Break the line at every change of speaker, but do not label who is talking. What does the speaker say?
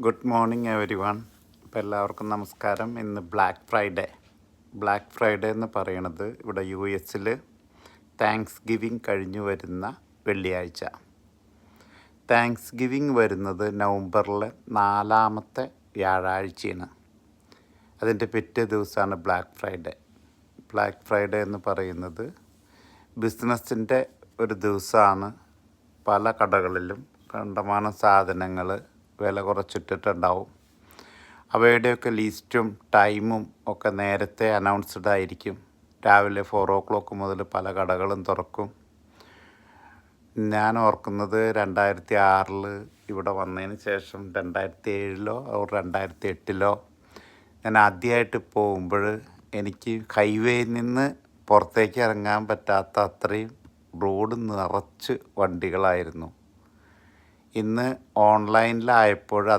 Good morning every one. ഇപ്പോൾ എല്ലാവർക്കും നമസ്കാരം. ഇന്ന് ബ്ലാക്ക് ഫ്രൈഡേ എന്ന് പറയണത് ഇവിടെ US താങ്ക്സ് ഗിവിങ് കഴിഞ്ഞു വരുന്ന വെള്ളിയാഴ്ച. താങ്ക്സ് ഗിവിങ് വരുന്നത് നവംബറിലെ 4ാമത്തെ വ്യാഴാഴ്ചയാണ്. അതിൻ്റെ പിറ്റേ ദിവസമാണ് ബ്ലാക്ക് ഫ്രൈഡേ എന്ന് പറയുന്നത് ബിസിനസ്സിൻ്റെ ഒരു ദിവസമാണ്. പല കടകളിലും കണ്ടമാനം സാധനങ്ങൾ വില കുറച്ചിട്ടിട്ടുണ്ടാവും. അവയുടെയൊക്കെ ലിസ്റ്റും ടൈമും ഒക്കെ നേരത്തെ അനൗൺസ്ഡ് ആയിരിക്കും. രാവിലെ 4 o'clock മുതൽ പല കടകളും തുറക്കും. ഞാൻ ഓർക്കുന്നത് 2006 ഇവിടെ വന്നതിന് ശേഷം 2007 or 2008 ഞാൻ ആദ്യമായിട്ട് പോകുമ്പോൾ എനിക്ക് ഹൈവേയിൽ നിന്ന് പുറത്തേക്ക് ഇറങ്ങാൻ പറ്റാത്ത അത്രയും റോഡ് നിറച്ച് വണ്ടികളായിരുന്നു. ഇന്ന് ഓൺലൈനിലായപ്പോൾ